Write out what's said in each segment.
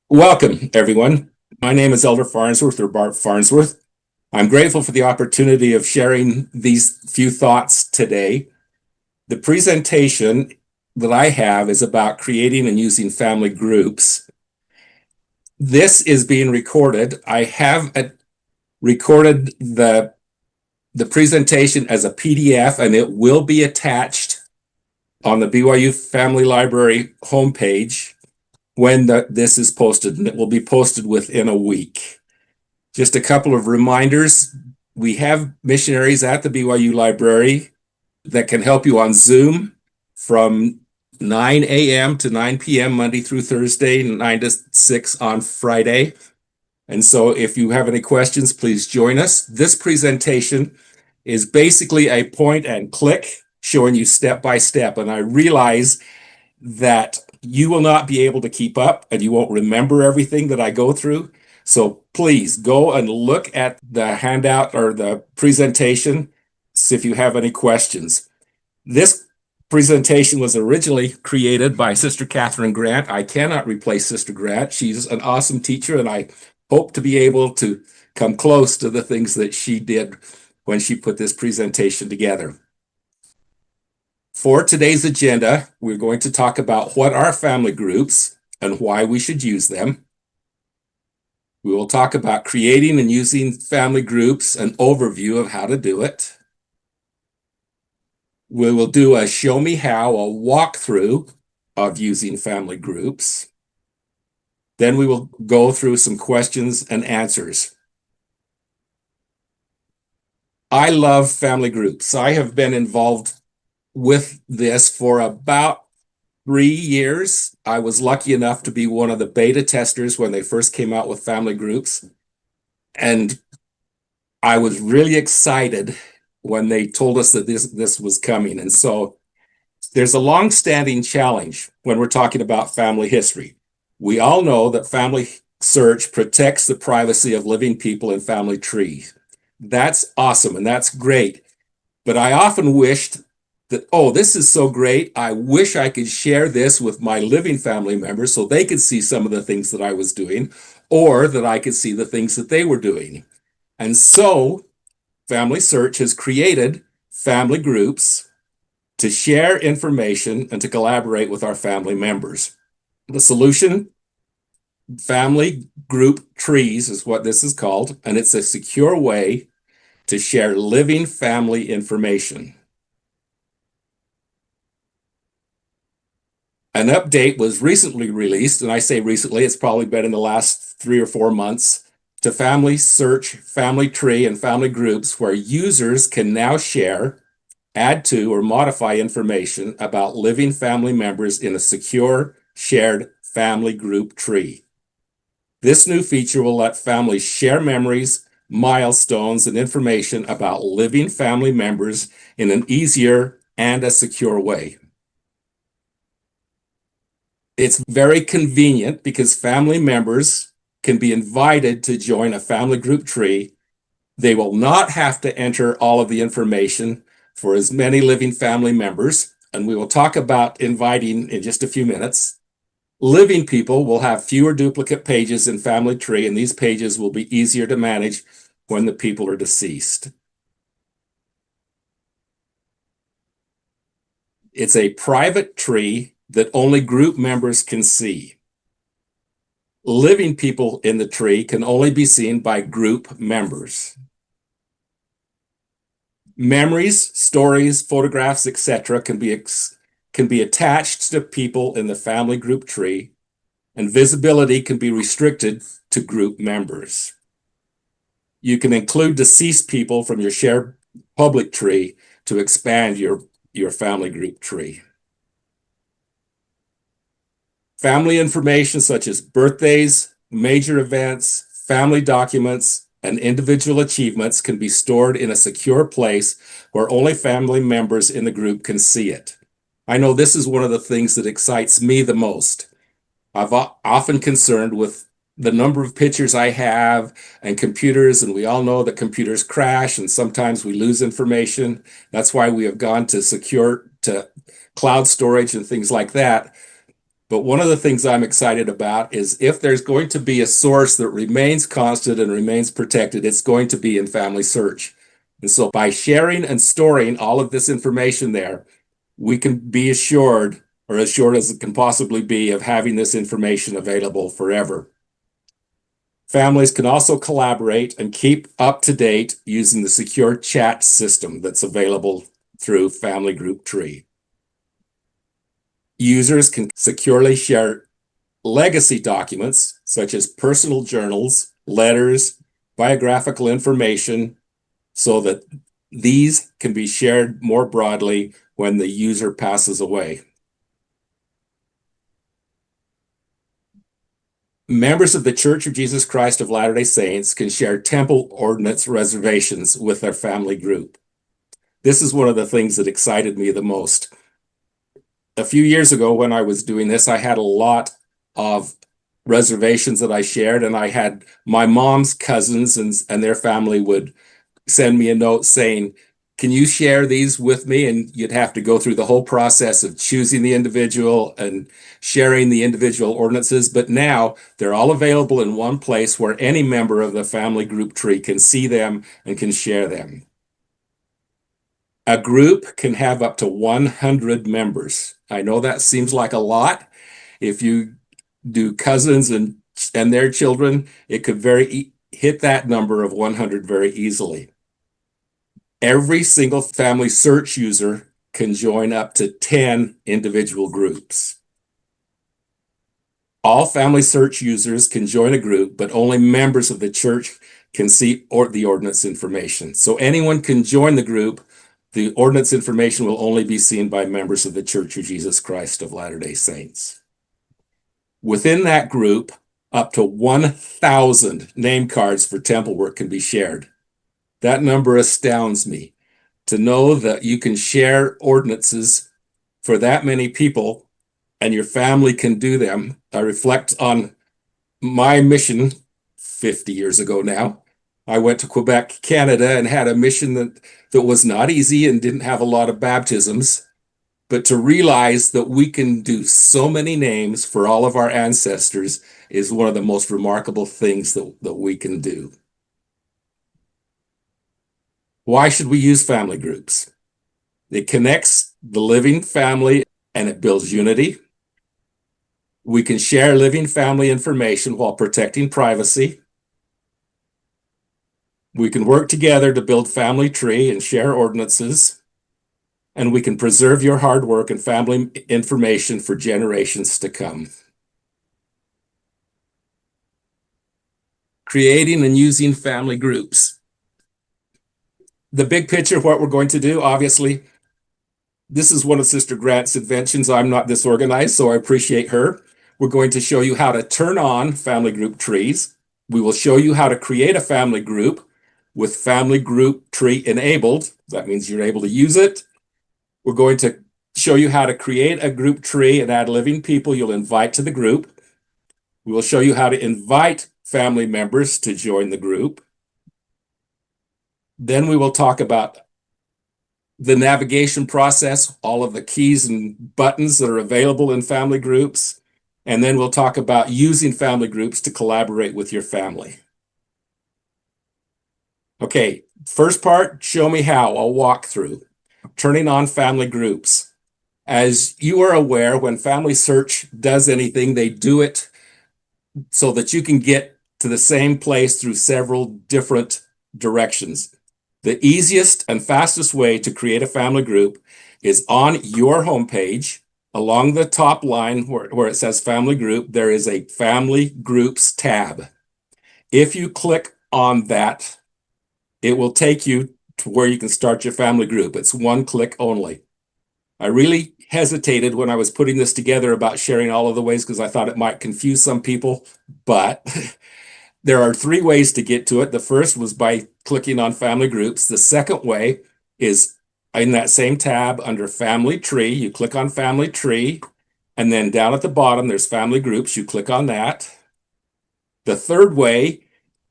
Welcome, everyone. My name is Elder Farnsworth or Bart Farnsworth. I'm grateful for the opportunity of sharing these few thoughts today. The presentation that I have is about creating and using family groups. This is being recorded. I have recorded the presentation as a PDF, and it will be attached on the BYU Family Library homepage when this is posted, and it will be posted within a week. Just a couple of reminders. We have missionaries at the BYU Library that can help you on Zoom from 9 a.m. to 9 p.m. Monday through Thursday, 9 to 6 on Friday. And so if you have any questions, please join us. This presentation is basically a point and click showing you step by step. And I realize that you will not be able to keep up and you won't remember everything that I go through. So please go and look at the handout or the presentation, see if you have any questions. This presentation was originally created by Sister Catherine Grant. I cannot replace Sister Grant. She's an awesome teacher, and I hope to be able to come close to the things that she did when she put this presentation together. For today's agenda, we're going to talk about what are family groups and why we should use them. We will talk about creating and using family groups, an overview of how to do it. We will do a show me how, a walkthrough of using family groups. Then we will go through some questions and answers. I love family groups. I have been involved with this for about 3 years. I was lucky enough to be one of the beta testers when they first came out with family groups. And I was really excited when they told us that this was coming. And so there's a long-standing challenge when we're talking about family history. We all know that FamilySearch protects the privacy of living people in family trees. That's awesome and that's great. But I often wished that, oh, this is so great. I wish I could share this with my living family members so they could see some of the things that I was doing, or that I could see the things that they were doing. And so FamilySearch has created family groups to share information and to collaborate with our family members. The solution, family group trees, is what this is called, and it's a secure way to share living family information. An update was recently released, and I say recently, it's probably been in the last 3 or 4 months, to FamilySearch, Family Tree, and Family Groups, where users can now share, add to, or modify information about living family members in a secure, shared family group tree. This new feature will let families share memories, milestones, and information about living family members in an easier and a secure way. It's very convenient because family members can be invited to join a family group tree. They will not have to enter all of the information for as many living family members, and we will talk about inviting in just a few minutes. Living people will have fewer duplicate pages in family tree, and these pages will be easier to manage when the people are deceased. It's a private tree that only group members can see. Living people in the tree can only be seen by group members. Memories, stories, photographs, etc. can be attached to people in the family group tree, and visibility can be restricted to group members. You can include deceased people from your shared public tree to expand your family group tree. Family information such as birthdays, major events, family documents, and individual achievements can be stored in a secure place where only family members in the group can see it. I know this is one of the things that excites me the most. I've often concerned with the number of pictures I have and computers, and we all know that computers crash and sometimes we lose information. That's why we have gone to cloud storage and things like that. But one of the things I'm excited about is if there's going to be a source that remains constant and remains protected, it's going to be in FamilySearch. And so by sharing and storing all of this information there, we can be assured, or as short as it can possibly be, of having this information available forever. Families can also collaborate and keep up to date using the secure chat system that's available through Family Group Tree. Users can securely share legacy documents such as personal journals, letters, biographical information, so that these can be shared more broadly when the user passes away. Members of the Church of Jesus Christ of Latter-day Saints can share Temple Ordinance reservations with their family group. This is one of the things that excited me the most. A few years ago when I was doing this, I had a lot of reservations that I shared, and I had my mom's cousins and their family would send me a note saying, can you share these with me? And you'd have to go through the whole process of choosing the individual and sharing the individual ordinances. But now they're all available in one place where any member of the family group tree can see them and can share them. A group can have up to 100 members. I know that seems like a lot. If you do cousins and their children, it could hit that number of 100 very easily. Every single FamilySearch user can join up to 10 individual groups. All FamilySearch users can join a group, but only members of the church can see the ordinance information. So anyone can join the group. The ordinance information will only be seen by members of the Church of Jesus Christ of Latter-day Saints. Within that group, up to 1,000 name cards for temple work can be shared. That number astounds me. To know that you can share ordinances for that many people and your family can do them. I reflect on my mission 50 years ago now. I went to Quebec, Canada, and had a mission that was not easy and didn't have a lot of baptisms. But to realize that we can do so many names for all of our ancestors is one of the most remarkable things that we can do. Why should we use family groups? It connects the living family and it builds unity. We can share living family information while protecting privacy. We can work together to build family tree and share ordinances. And we can preserve your hard work and family information for generations to come. Creating and using family groups. The big picture of what we're going to do, obviously, this is one of Sister Grant's inventions. I'm not this organized, so I appreciate her. We're going to show you how to turn on family group trees. We will show you how to create a family group with family group tree enabled. That means you're able to use it. We're going to show you how to create a group tree and add living people you'll invite to the group. We will show you how to invite family members to join the group. Then we will talk about the navigation process, all of the keys and buttons that are available in family groups. And then we'll talk about using family groups to collaborate with your family. Okay, first part, show me how. I'll walk through. Turning on family groups. As you are aware, when FamilySearch does anything, they do it so that you can get to the same place through several different directions. The easiest and fastest way to create a family group is on your homepage. Along the top line where it says family group, there is a family groups tab. If you click on that, it will take you to where you can start your family group. It's one click only. I really hesitated when I was putting this together about sharing all of the ways because I thought it might confuse some people, but there are 3 ways to get to it. The first was by clicking on family groups. The second way is in that same tab under family tree. You click on family tree, and then down at the bottom, there's family groups. You click on that. The third way,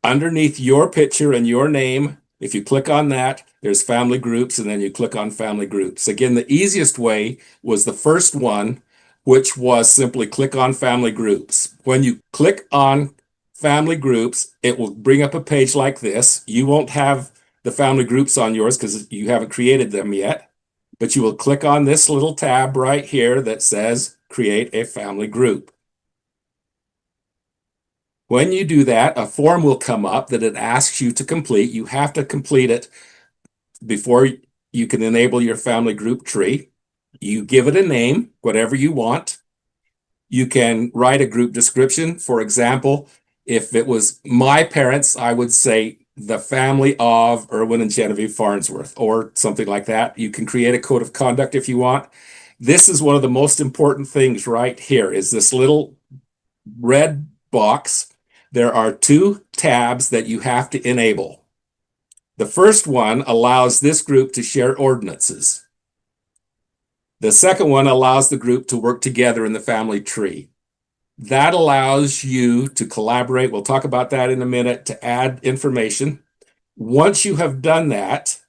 underneath your picture and your name, if you click on that, there's family groups, and then you click on family groups. Again, the easiest way was the first one which was simply click on family groups. When you click on family groups, it will bring up a page like this. You won't have the family groups on yours because you haven't created them yet, but you will click on this little tab right here that says create a family group. When you do that, a form will come up that it asks you to complete. You have to complete it before you can enable your family group tree. You give it a name, whatever you want. You can write a group description. For example, if it was my parents, I would say the family of Irwin and Genevieve Farnsworth or something like that. You can create a code of conduct if you want. This is one of the most important things right here is this little red box. There are two tabs that you have to enable. The first one allows this group to share ordinances. The second one allows the group to work together in the family tree. That allows you to collaborate. We'll talk about that in a minute, to add information. Once you have done that,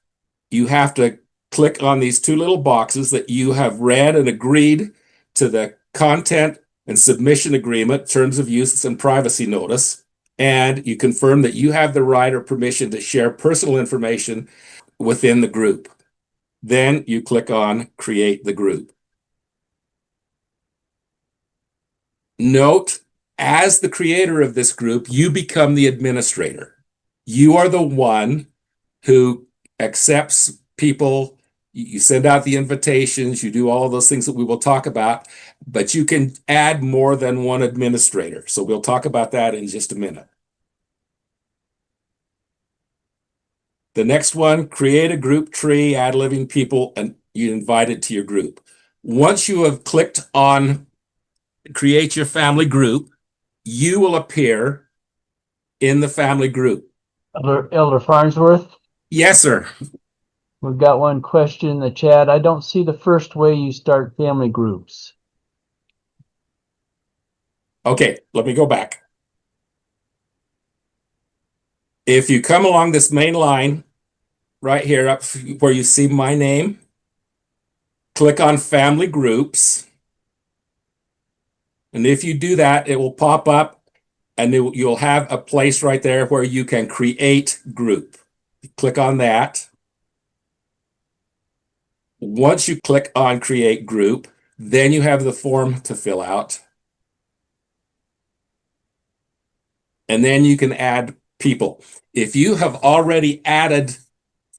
you have to click on these two little boxes that you have read and agreed to the content and submission agreement, terms of use and privacy notice, and you confirm that you have the right or permission to share personal information within the group. Then you click on create the group. Note, as the creator of this group, you become the administrator. You are the one who accepts people. You send out the invitations, you do all of those things that we will talk about, but you can add more than one administrator. So we'll talk about that in just a minute. The next one, create a group tree, add living people, and you invite it to your group. Once you have clicked on create your family group, you will appear in the family group. Elder Farnsworth? Yes, sir. We've got one question in the chat. I don't see the first way you start family groups. Okay, let me go back. If you come along this main line right here up where you see my name, click on family groups. And if you do that, it will pop up and you'll have a place right there where you can create group. Click on that. Once you click on create group, then you have the form to fill out. And then you can add people. If you have already added,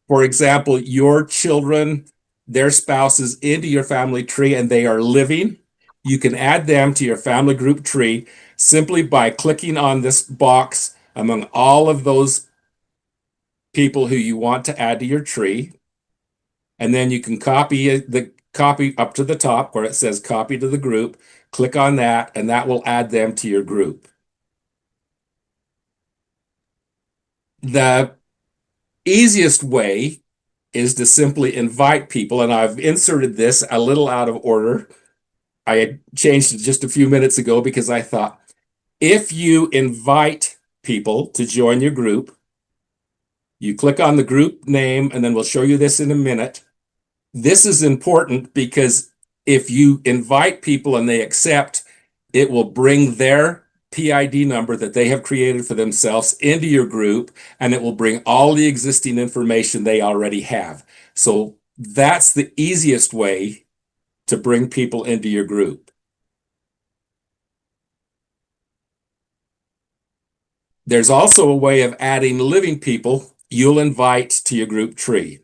for example, your children, their spouses into your family tree and they are living, you can add them to your family group tree simply by clicking on this box among all of those people who you want to add to your tree. And then you can copy up to the top where it says copy to the group, click on that, and that will add them to your group. The easiest way is to simply invite people, and I've inserted this a little out of order. I had changed it just a few minutes ago because I thought if you invite people to join your group, you click on the group name, and then we'll show you this in a minute. This is important because if you invite people and they accept, it will bring their PID number that they have created for themselves into your group, and it will bring all the existing information they already have. So that's the easiest way to bring people into your group. There's also a way of adding living people you'll invite to your group tree.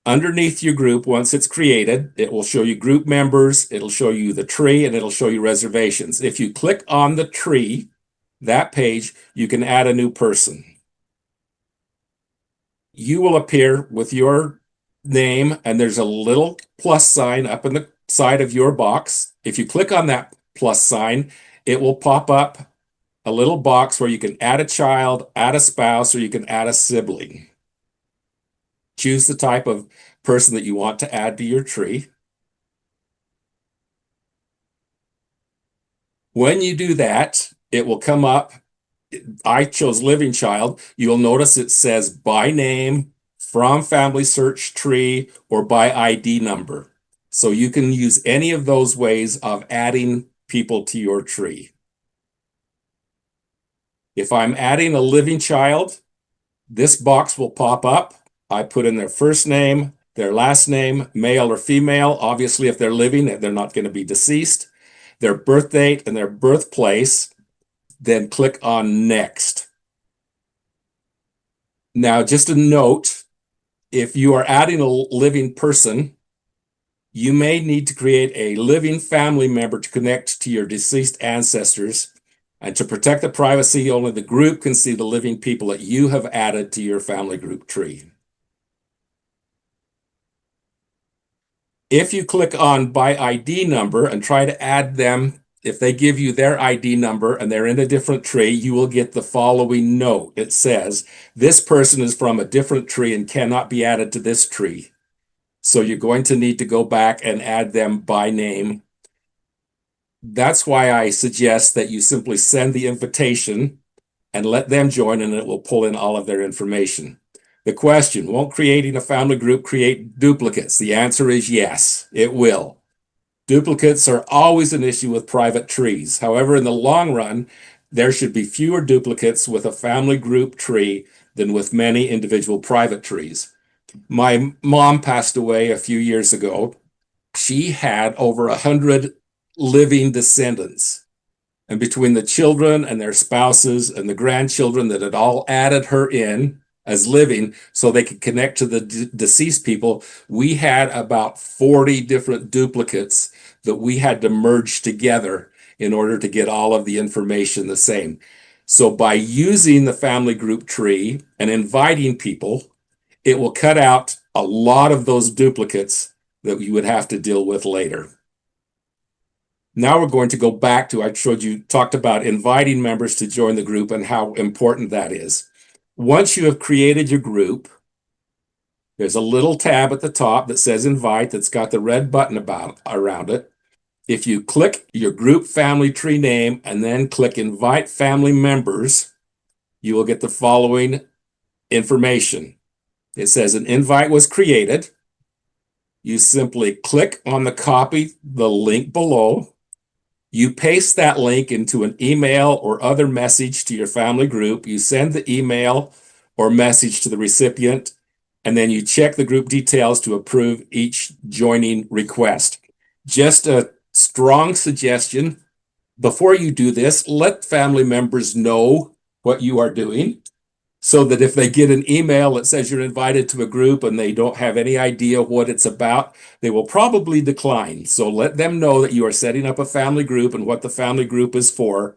Underneath your group, once it's created, it will show you group members, it'll show you the tree, and it'll show you reservations. If you click on the tree, that page, you can add a new person. You will appear with your name, and there's a little plus sign up in the side of your box. If you click on that plus sign, it will pop up a little box where you can add a child, add a spouse, or you can add a sibling. Choose the type of person that you want to add to your tree. When you do that, it will come up. I chose living child. You'll notice it says by name, from FamilySearch tree, or by ID number. So you can use any of those ways of adding people to your tree. If I'm adding a living child, this box will pop up. I put in their first name, their last name, male or female. Obviously, if they're living, they're not going to be deceased. Their birth date and their birthplace. Then click on Next. Now, just a note, if you are adding a living person, you may need to create a living family member to connect to your deceased ancestors. And to protect the privacy, only the group can see the living people that you have added to your family group tree. If you click on by ID number and try to add them, if they give you their ID number and they're in a different tree, you will get the following note. It says, this person is from a different tree and cannot be added to this tree. So you're going to need to go back and add them by name. That's why I suggest that you simply send the invitation and let them join, and it will pull in all of their information. The question, won't creating a family group create duplicates? The answer is yes, it will. Duplicates are always an issue with private trees. However, in the long run, there should be fewer duplicates with a family group tree than with many individual private trees. My mom passed away a few years ago. She had over 100 living descendants. And between the children and their spouses and the grandchildren that had all added her in as living so they could connect to the deceased people, we had about 40 different duplicates that we had to merge together in order to get all of the information the same. So by using the family group tree and inviting people, it will cut out a lot of those duplicates that you would have to deal with later. Now we're going to go back to, I talked about inviting members to join the group and how important that is. Once you have created your group, there's a little tab at the top that says invite that's got the red button around it. If you click your group family tree name and then click invite family members, you will get the following information. It says an invite was created. You simply click on the link below. You paste that link into an email or other message to your family group. You send the email or message to the recipient, and then you check the group details to approve each joining request. Just a strong suggestion, before you do this, let family members know what you are doing, so that if they get an email that says you're invited to a group and they don't have any idea what it's about, they will probably decline. So let them know that you are setting up a family group and what the family group is for,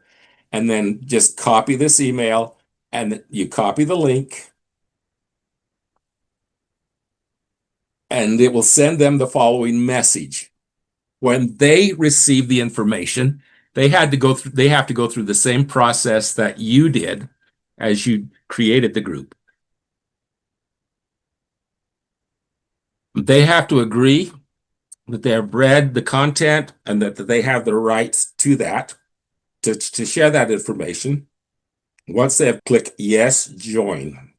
and then just copy this email and you copy the link, and it will send them the following message. When they receive the information, they have to go through the same process that you did as you created the group. They have to agree that they have read the content and that they have the rights to that, to share that information. Once they have clicked yes, join.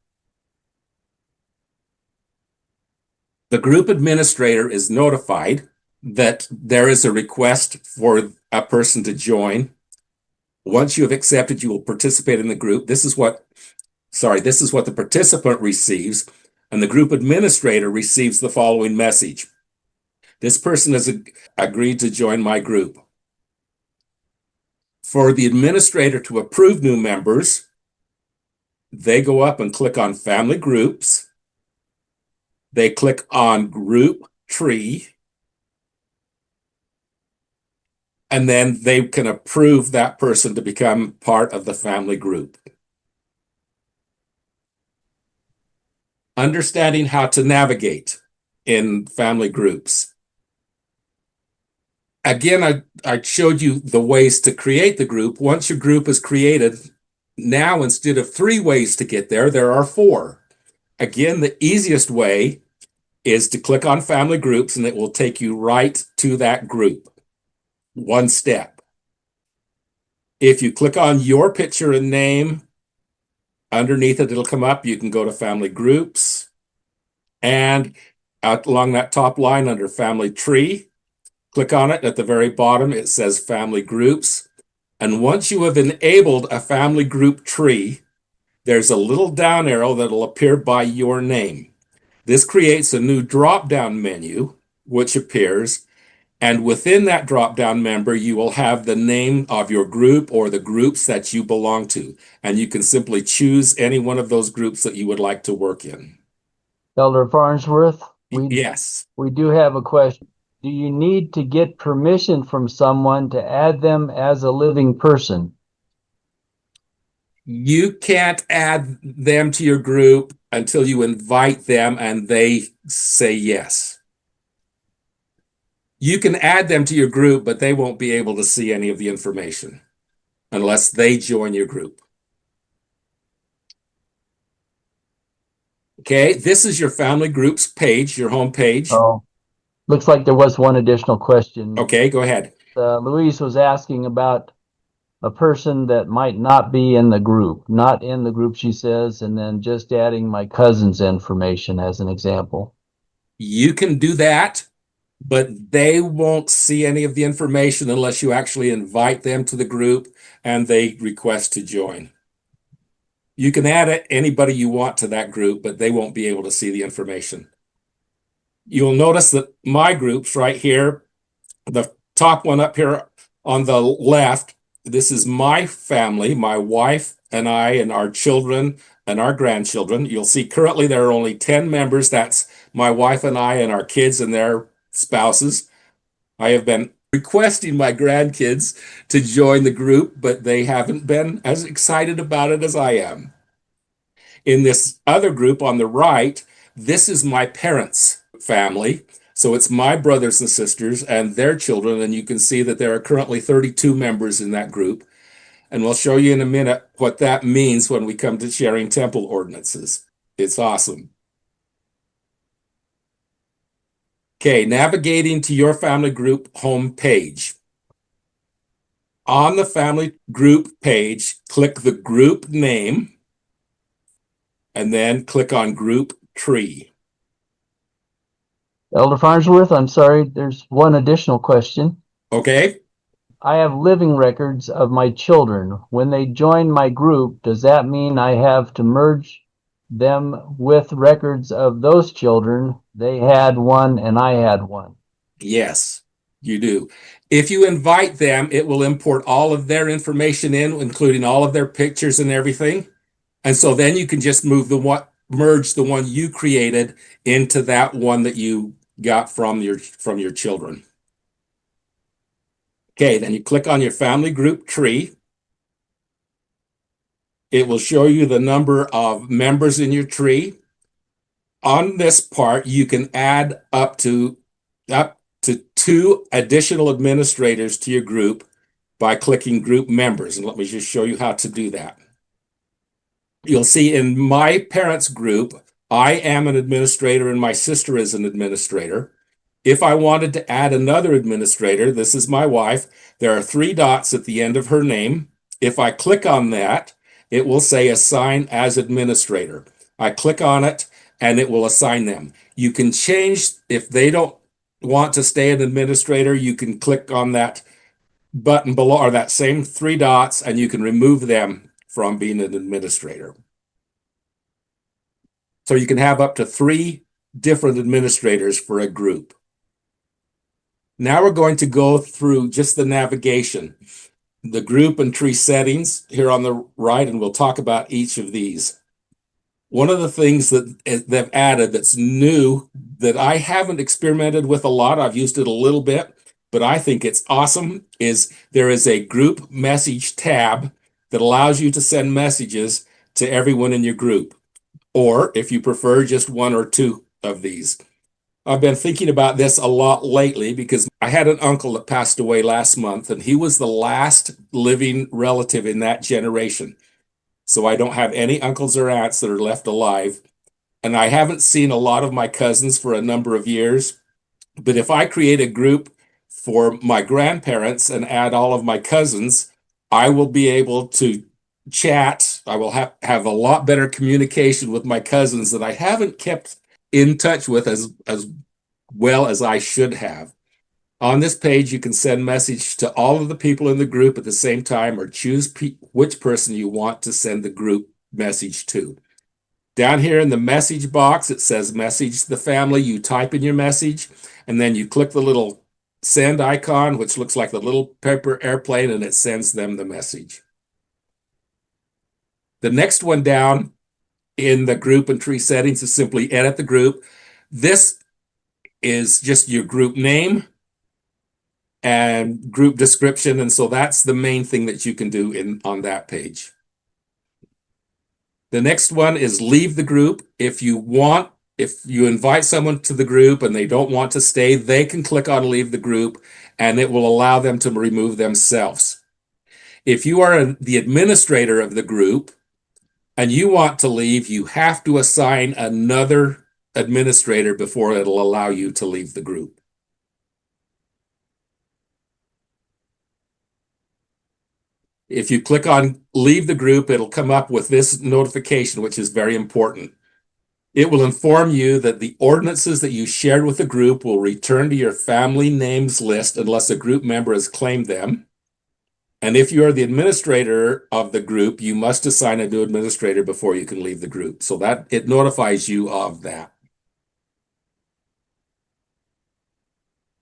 The group administrator is notified that there is a request for a person to join. Once you have accepted, you will participate in the group. This is what the participant receives, and the group administrator receives the following message. This person has agreed to join my group. For the administrator to approve new members, they go up and click on Family Groups. They click on Group Tree, and then they can approve that person to become part of the family group. Understanding how to navigate in family groups. Again, I showed you the ways to create the group. Once your group is created, now instead of 3 ways to get there, there are 4. Again, the easiest way is to click on family groups and it will take you right to that group. One step. If you click on your picture and name, underneath it, it'll come up. You can go to family groups, and out along that top line under family tree, Click on it at the very bottom. It says Family Groups. And once you have enabled a family group tree, there's a little down arrow that'll appear by your name. This creates a new drop-down menu, which appears, and within that drop-down member, you will have the name of your group or the groups that you belong to. And you can simply choose any one of those groups that you would like to work in. Elder Farnsworth, Yes. we do have a question. Do you need to get permission from someone to add them as a living person? You can't add them to your group until you invite them and they say yes. You can add them to your group, but they won't be able to see any of the information unless they join your group. Okay, this is your family groups page, your home page. Oh, looks like there was one additional question. Okay, go ahead. Louise was asking about a person that might not be in the group, not in the group, she says, and then just adding my cousin's information as an example. You can do that, but they won't see any of the information unless you actually invite them to the group and they request to join. You can add anybody you want to that group, but they won't be able to see the information. You'll notice that my groups right here, the top one up here on the left, this is my family, my wife and I and our children and our grandchildren. You'll see currently there are only 10 members. That's my wife and I and our kids and their spouses. I have been requesting my grandkids to join the group, but they haven't been as excited about it as I am. In this other group on the right, this is my parents' family. So it's my brothers and sisters and their children, and you can see that there are currently 32 members in that group. And we'll show you in a minute what that means when we come to sharing temple ordinances. It's awesome. Okay, navigating to your family group home page. On the family group page, click the group name and then click on group tree. Elder Farnsworth, I'm sorry, there's one additional question. Okay. I have living records of my children. When they join my group, does that mean I have to merge them with records of those children? They had one and I had one. Yes, you do. If you invite them, it will import all of their information in, including all of their pictures and everything. And so then you can just merge the one you created into that one that you got from your children. Okay, then you click on your family group tree. It will show you the number of members in your tree. On this part, you can add up to 2 additional administrators to your group by clicking group members. And let me just show you how to do that. You'll see in my parents group, I am an administrator and my sister is an administrator. If I wanted to add another administrator, this is my wife, there are 3 dots at the end of her name. If I click on that, it will say assign as administrator. I click on it and it will assign them. You can change, if they don't want to stay an administrator, you can click on that button below or that same 3 dots and you can remove them from being an administrator. So you can have up to 3 different administrators for a group. Now we're going to go through just the navigation, the group and tree settings here on the right, and we'll talk about each of these. One of the things that they've added that's new that I haven't experimented with a lot, I've used it a little bit, but I think it's awesome, is there is a group message tab that allows you to send messages to everyone in your group, or if you prefer, just 1 or 2 of these. I've been thinking about this a lot lately because I had an uncle that passed away last month, and he was the last living relative in that generation. So I don't have any uncles or aunts that are left alive, and I haven't seen a lot of my cousins for a number of years. But if I create a group for my grandparents and add all of my cousins, I will be able to chat. I will have a lot better communication with my cousins that I haven't kept in touch with as well as I should have. On this page, you can send message to all of the people in the group at the same time, or choose which person you want to send the group message to. Down here in the message box, it says message the family. You type in your message, and then you click the little send icon, which looks like the little paper airplane, and it sends them the message. The next one down in the group and tree settings is simply edit the group. This is just your group name and group description, and so that's the main thing that you can do on that page. The next one is leave the group. If you invite someone to the group and they don't want to stay, they can click on leave the group and it will allow them to remove themselves. If you are the administrator of the group and you want to leave, you have to assign another administrator before it'll allow you to leave the group. If you click on leave the group, it'll come up with this notification, which is very important. It will inform you that the ordinances that you shared with the group will return to your family names list unless a group member has claimed them. And if you are the administrator of the group, you must assign a new administrator before you can leave the group. So that it notifies you of that.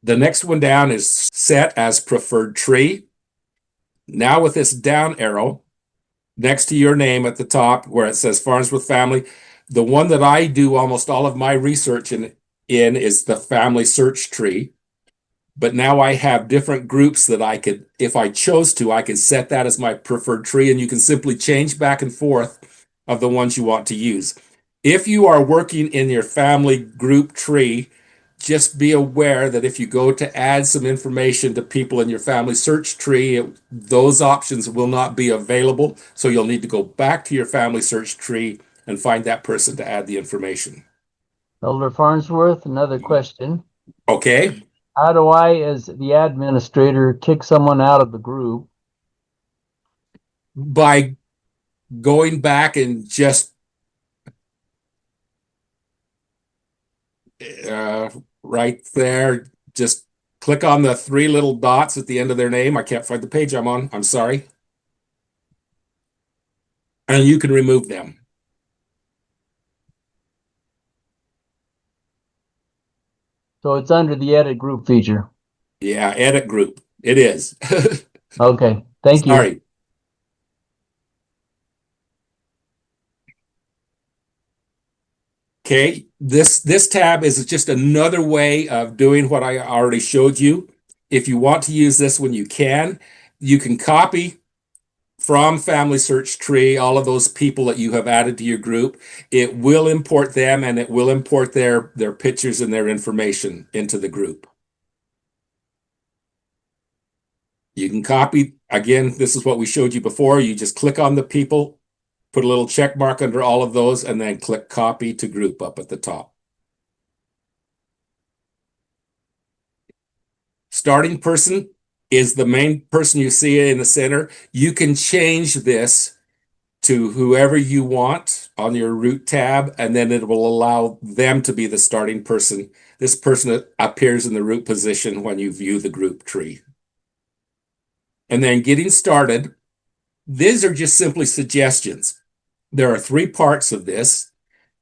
The next one down is set as preferred tree. Now with this down arrow next to your name at the top where it says Farnsworth Family, the one that I do almost all of my research in is the FamilySearch tree. But now I have different groups that I could, if I chose to, I could set that as my preferred tree, and you can simply change back and forth of the ones you want to use. If you are working in your family group tree, just be aware that if you go to add some information to people in your FamilySearch tree, those options will not be available. So you'll need to go back to your FamilySearch tree and find that person to add the information. Elder Farnsworth, another question. Okay. How do I, as the administrator, kick someone out of the group? By going back and just right there, just click on the three little dots at the end of their name. I can't find the page I'm on. I'm sorry. And you can remove them. So it's under the edit group feature. Yeah, edit group. It is. Okay, thank you. Sorry. Okay, this tab is just another way of doing what I already showed you. If you want to use this one, you can. You can copy from FamilySearch tree all of those people that you have added to your group. It will import them and it will import their pictures and their information into the group. You can copy, again, this is what we showed you before. You just click on the people, put a little check mark under all of those, and then click copy to group up at the top. Starting person is the main person you see in the center. You can change this to whoever you want on your root tab, and then it will allow them to be the starting person. This person appears in the root position when you view the group tree. And then getting started, these are just simply suggestions. There are three parts of this: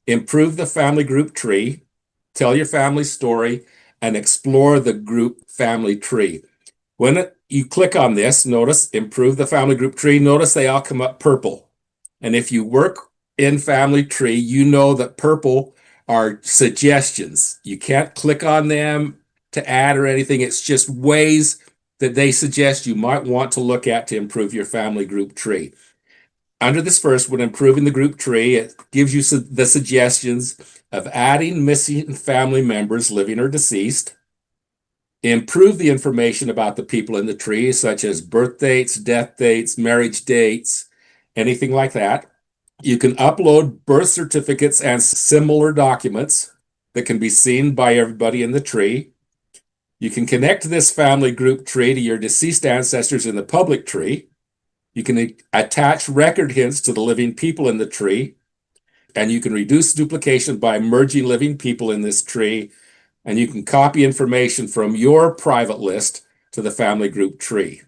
improve the family group tree, tell your family story, and explore the group family tree. When you click on this, notice improve the family group tree. Notice they all come up purple. And if you work in family tree, you know that purple are suggestions. You can't click on them to add or anything. It's just ways that they suggest you might want to look at to improve your family group tree. Under this first one, improving the group tree, it gives you the suggestions of adding missing family members, living or deceased. Improve the information about the people in the tree, such as birth dates, death dates, marriage dates, anything like that. You can upload birth certificates and similar documents that can be seen by everybody in the tree. You can connect this family group tree to your deceased ancestors in the public tree. You can attach record hints to the living people in the tree, and you can reduce duplication by merging living people in this tree and you can copy information from your private list to the family group tree.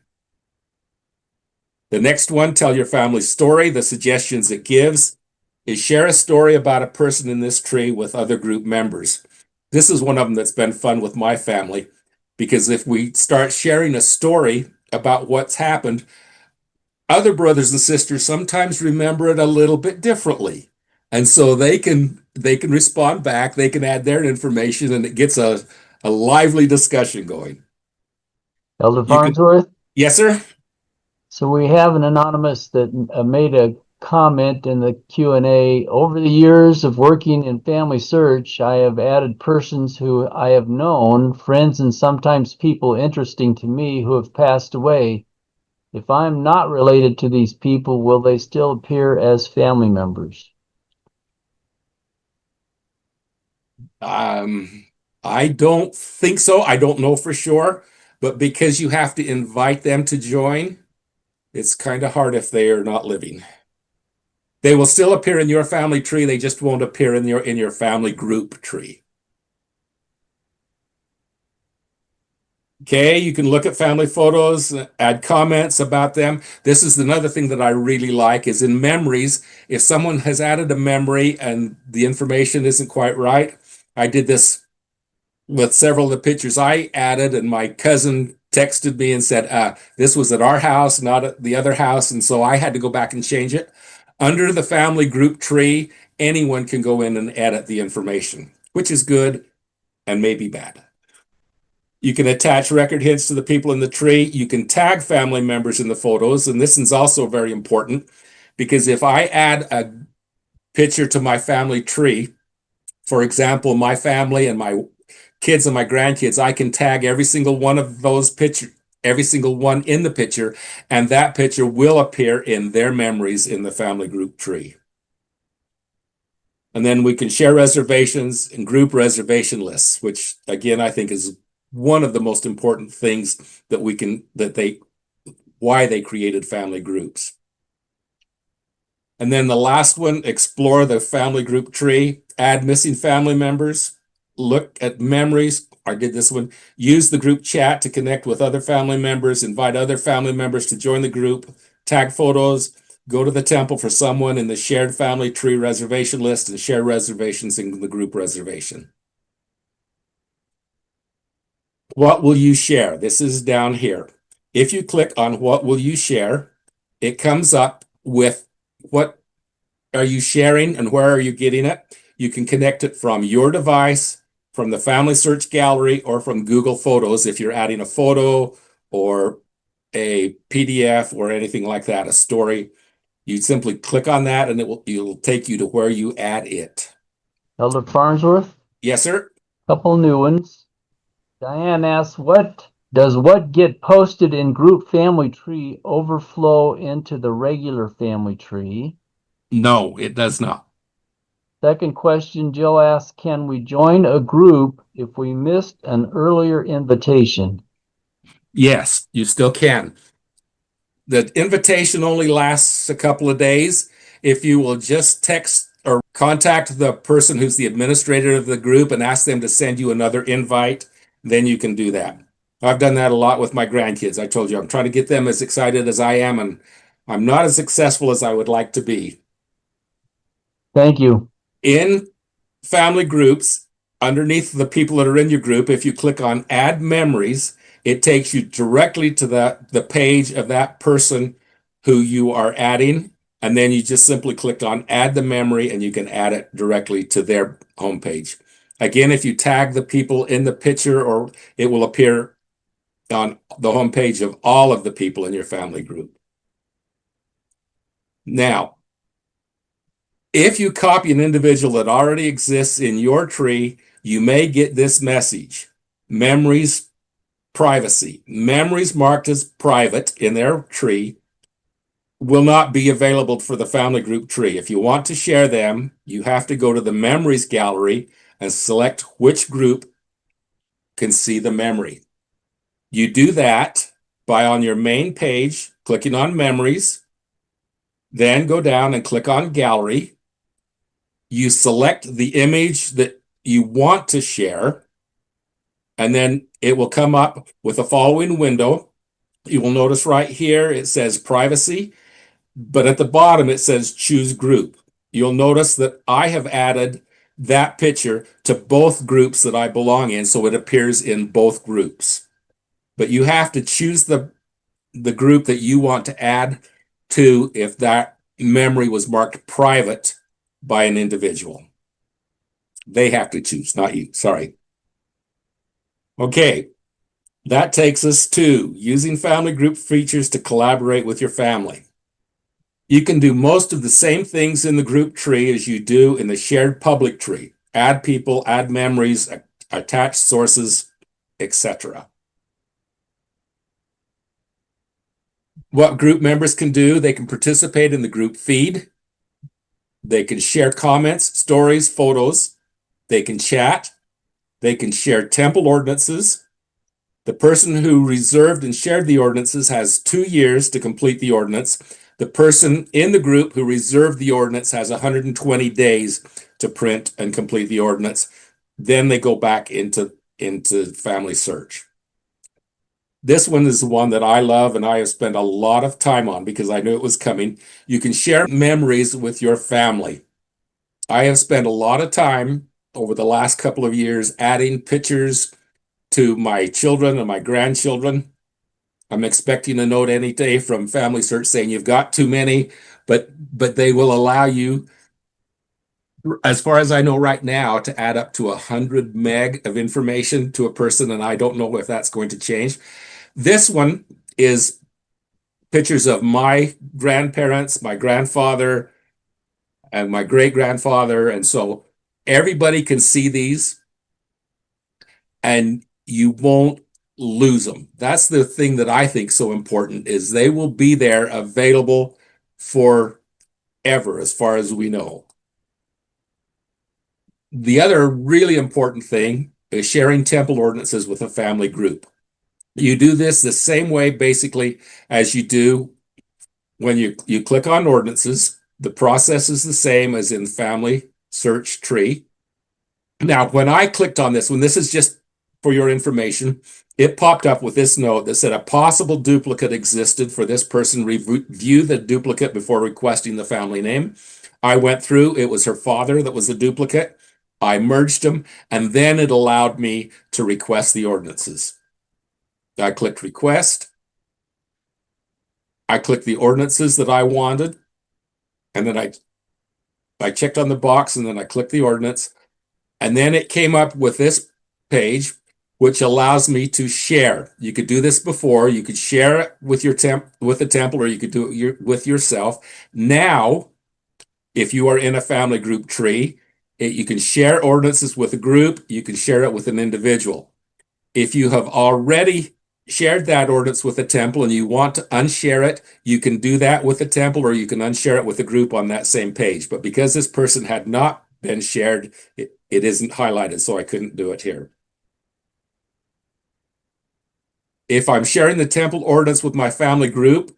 The next one, tell your family story. The suggestions it gives is share a story about a person in this tree with other group members. This is one of them that's been fun with my family, because if we start sharing a story about what's happened, other brothers and sisters sometimes remember it a little bit differently. And so they can respond back, they can add their information, and it gets a lively discussion going. Elder You can, Farnsworth? yes, sir? So we have an anonymous that made a comment in the Q&A. Over the years of working in FamilySearch, I have added persons who I have known, friends, and sometimes people interesting to me who have passed away. If I'm not related to these people, will they still appear as family members? I don't think so. I don't know for sure, but because you have to invite them to join, it's kind of hard if they are not living. They will still appear in your family tree. They just won't appear in your family group tree. Okay, you can look at family photos, add comments about them. This is another thing that I really like is in memories. If someone has added a memory and the information isn't quite right, I did this with several of the pictures I added, and my cousin texted me and said, this was at our house, not at the other house. And so I had to go back and change it. Under the family group tree, anyone can go in and edit the information, which is good and maybe bad. You can attach record hints to the people in the tree. You can tag family members in the photos. And this is also very important because if I add a picture to my family tree, for example, my family and my kids and my grandkids, I can tag every single one of those pictures, every single one in the picture, and that picture will appear in their memories in the family group tree. And then we can share reservations and group reservation lists, which again, I think is one of the most important things that why they created family groups. And then the last one, explore the family group tree, add missing family members, look at memories. I did this one. Use the group chat to connect with other family members, invite other family members to join the group, tag photos, go to the temple for someone in the shared family tree reservation list, and share reservations in the group reservation. What will you share? This is down here. If you click on what will you share, it comes up with what are you sharing and where are you getting it? You can connect it from your device, from the FamilySearch gallery, or from Google Photos if you're adding a photo or a PDF or anything like that, a story. You simply click on that and it'll take you to where you add it. Elder Farnsworth? Yes, sir. Couple new ones. Diane asks, what get posted in group family tree overflow into the regular family tree? No, it does not. Second question, Jill asks, can we join a group if we missed an earlier invitation? Yes, you still can. The invitation only lasts a couple of days. If you will just text or contact the person who's the administrator of the group and ask them to send you another invite, then you can do that. I've done that a lot with my grandkids. I told you I'm trying to get them as excited as I am, and I'm not as successful as I would like to be. Thank you. In family groups, underneath the people that are in your group, if you click on Add Memories, it takes you directly to the page of that person who you are adding, and then you just simply click on Add the Memory, and you can add it directly to their homepage. Again, if you tag the people in the picture, or it will appear on the homepage of all of the people in your family group. Now, if you copy an individual that already exists in your tree, you may get this message: memories, privacy. Memories marked as private in their tree will not be available for the family group tree. If you want to share them, you have to go to the memories gallery and select which group can see the memory. You do that by on your main page, clicking on memories, then go down and click on gallery. You select the image that you want to share, and then it will come up with the following window. You will notice right here it says privacy, but at the bottom it says choose group. You'll notice that I have added that picture to both groups that I belong in, so it appears in both groups. But you have to choose the group that you want to add to if that memory was marked private by an individual. They have to choose, not you. Sorry. Okay, that takes us to using family group features to collaborate with your family. You can do most of the same things in the group tree as you do in the shared public tree. Add people, add memories, attach sources, etc. What group members can do, they can participate in the group feed. They can share comments, stories, photos. They can chat. They can share temple ordinances. The person who reserved and shared the ordinances has 2 years to complete the ordinance. The person in the group who reserved the ordinance has 120 days to print and complete the ordinance. Then they go back into FamilySearch. This one is the one that I love and I have spent a lot of time on because I knew it was coming. You can share memories with your family. I have spent a lot of time over the last couple of years adding pictures to my children and my grandchildren. I'm expecting a note any day from FamilySearch saying you've got too many, but they will allow you, as far as I know right now, to add up to 100 meg of information to a person, and I don't know if that's going to change. This one is pictures of my grandparents, my grandfather, and my great-grandfather, and so everybody can see these, and you won't lose them. That's the thing that I think so important, is they will be there available forever as far as we know. The other really important thing is sharing temple ordinances with a family group. You do this the same way basically as you do when you click on ordinances. The process is the same as in FamilySearch tree. Now, when I clicked on this one, this is just for your information, it popped up with this note that said a possible duplicate existed for this person. Review the duplicate before requesting the family name. I went through, it was her father that was the duplicate. I merged them, and then it allowed me to request the ordinances. I clicked request. I clicked the ordinances that I wanted, and then I checked on the box, and then I clicked the ordinance, and then it came up with this page, which allows me to share. You could do this before. You could share it with with the temple, or you could do it with yourself. Now, if you are in a family group tree, you can share ordinances with a group. You can share it with an individual. If you have already shared that ordinance with a temple and you want to unshare it, you can do that with a temple, or you can unshare it with a group on that same page. But because this person had not been shared, it isn't highlighted, so I couldn't do it here. If I'm sharing the temple ordinance with my family group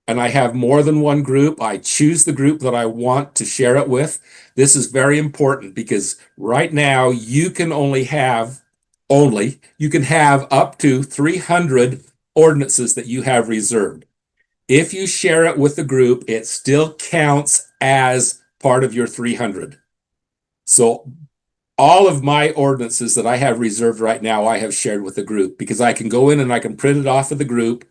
and I have more than one group, I choose the group that I want to share it with. This is very important because right now you can have up to 300 ordinances that you have reserved. If you share it with the group, it still counts as part of your 300. So all of my ordinances that I have reserved right now, I have shared with the group because I can go in and I can print it off of the group,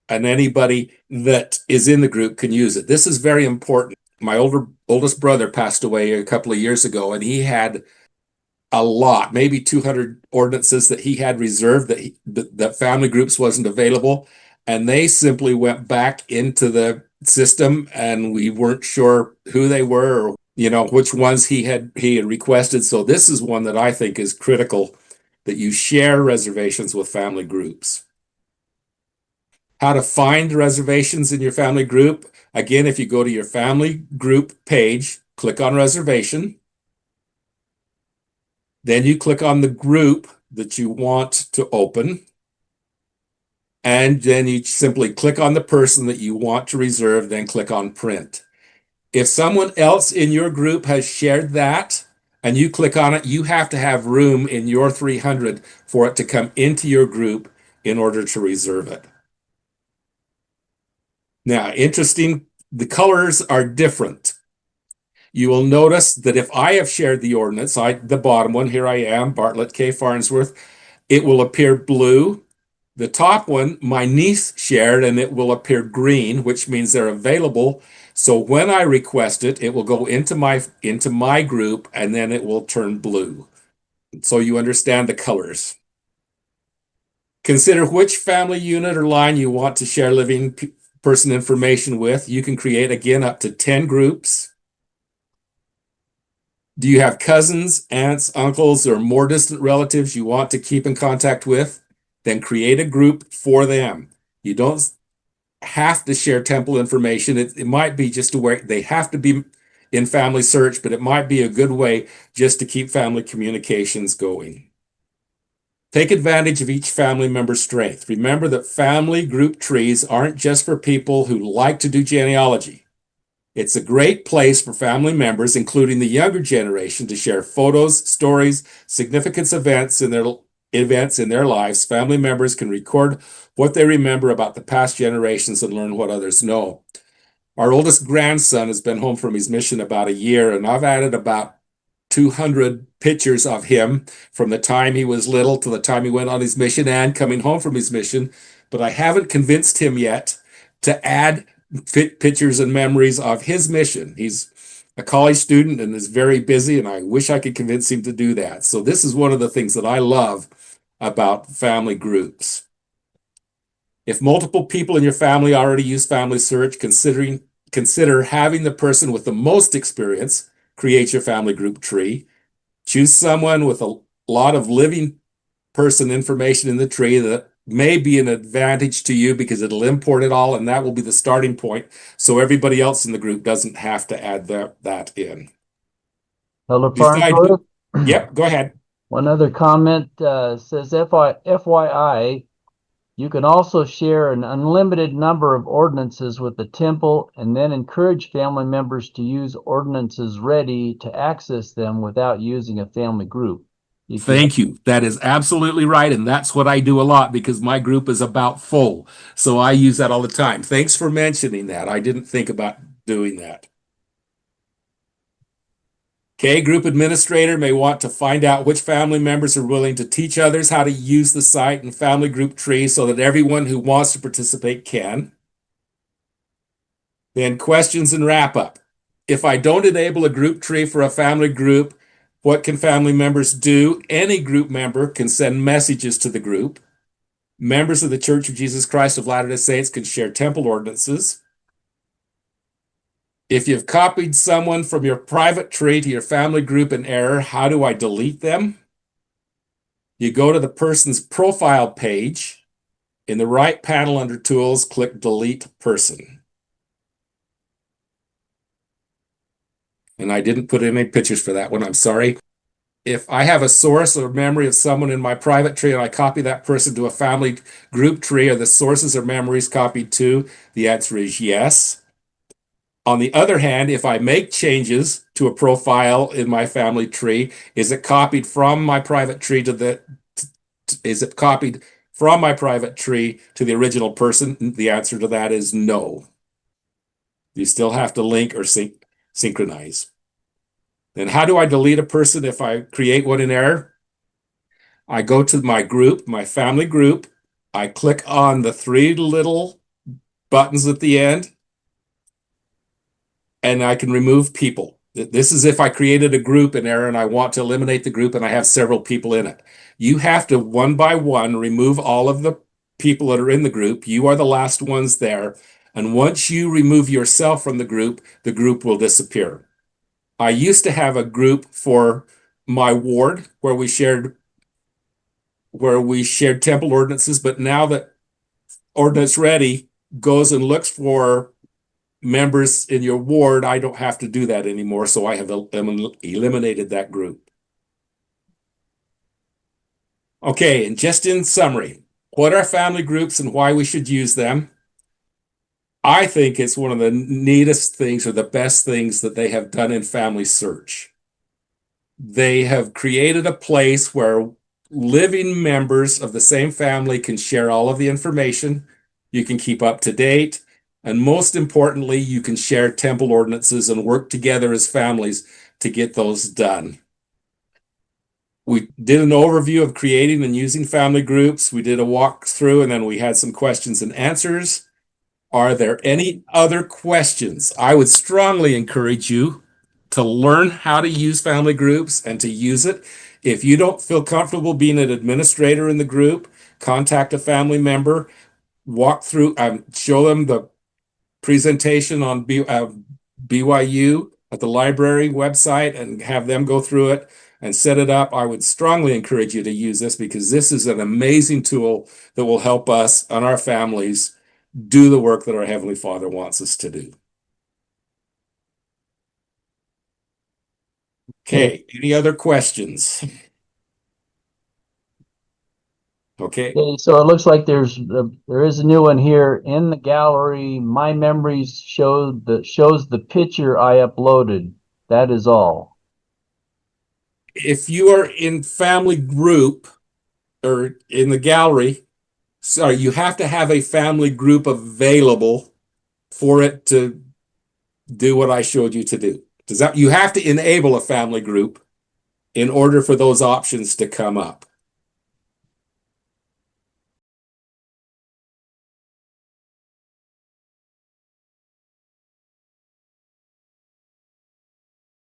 and anybody that is in the group can use it. This is very important. My oldest brother passed away a couple of years ago, and he had a lot, maybe 200 ordinances that he had reserved that family groups wasn't available, and they simply went back into the system, and we weren't sure who they were or which ones he had requested. So this is one that I think is critical, that you share reservations with family groups. How to find reservations in your family group. Again, if you go to your family group page, click on reservation. Then you click on the group that you want to open. And then you simply click on the person that you want to reserve, then click on print. If someone else in your group has shared that, and you click on it, you have to have room in your 300 for it to come into your group in order to reserve it. Now, interesting, the colors are different. You will notice that if I have shared the ordinance, the bottom one, here I am, Bartlett K. Farnsworth, it will appear blue. The top one, my niece shared, and it will appear green, which means they're available. So when I request it, it will go into my group, and then it will turn blue. So you understand the colors. Consider which family unit or line you want to share living person information with. You can create, again, up to 10 groups. Do you have cousins, aunts, uncles, or more distant relatives you want to keep in contact with? Then create a group for them. You don't have to share temple information. It might be just a way, they have to be in FamilySearch, but it might be a good way just to keep family communications going. Take advantage of each family member's strength. Remember that family group trees aren't just for people who like to do genealogy. It's a great place for family members, including the younger generation, to share photos, stories, significant events in their lives. Family members can record what they remember about the past generations and learn what others know. Our oldest grandson has been home from his mission about a year, and I've added about 200 pictures of him from the time he was little to the time he went on his mission and coming home from his mission. But I haven't convinced him yet to add pictures and memories of his mission. He's a college student and is very busy, and I wish I could convince him to do that. So this is one of the things that I love about family groups. If multiple people in your family already use FamilySearch, consider having the person with the most experience create your family group tree. Choose someone with a lot of living person information in the tree that may be an advantage to you because it'll import it all, and that will be the starting point, so everybody else in the group doesn't have to add that in. Elder Decide Farnsworth? Yep, go ahead. One other comment says, FYI, you can also share an unlimited number of ordinances with the temple and then encourage family members to use ordinances ready to access them without using a family group. Thank you. That is absolutely right. And that's what I do a lot because my group is about full. So I use that all the time. Thanks for mentioning that. I didn't think about doing that. Okay, group administrator may want to find out which family members are willing to teach others how to use the site and family group tree so that everyone who wants to participate can. Then questions and wrap up. If I don't enable a group tree for a family group, what can family members do? Any group member can send messages to the group. Members of the Church of Jesus Christ of Latter-day-Saints can share temple ordinances. If you've copied someone from your private tree to your family group in error, how do I delete them? You go to the person's profile page. In the right panel under Tools, click Delete Person. And I didn't put any pictures for that one, I'm sorry. If I have a source or memory of someone in my private tree and I copy that person to a family group tree, are the sources or memories copied too? The answer is yes. On the other hand, if I make changes to a profile in my family tree, is it copied from my private tree to the original person? The answer to that is no. You still have to link or synchronize. Then how do I delete a person if I create one in error? I go to my group, my family group. I click on the three little buttons at the end, and I can remove people. This is if I created a group in error and I want to eliminate the group and I have several people in it. You have to, one by one, remove all of the people that are in the group. You are the last ones there. And once you remove yourself from the group will disappear. I used to have a group for my ward where we shared temple ordinances, but now that Ordinance Ready goes and looks for members in your ward, I don't have to do that anymore, so I have eliminated that group. Okay, and just in summary, what are family groups and why we should use them? I think it's one of the neatest things or the best things that they have done in FamilySearch. They have created a place where living members of the same family can share all of the information. You can keep up to date. And most importantly, you can share temple ordinances and work together as families to get those done. We did an overview of creating and using family groups. We did a walkthrough, and then we had some questions and answers. Are there any other questions? I would strongly encourage you to learn how to use family groups and to use it. If you don't feel comfortable being an administrator in the group, contact a family member, walk through, show them the presentation on BYU at the library website and have them go through it and set it up. I would strongly encourage you to use this because this is an amazing tool that will help us and our families do the work that our Heavenly Father wants us to do. Okay, any other questions? Okay. Okay, so it looks like there is a new one here in the gallery. My memories shows the picture I uploaded. That is all. If you are in family group or in the gallery, sorry, you have to have a family group available for it to do what I showed you to do. You have to enable a family group in order for those options to come up.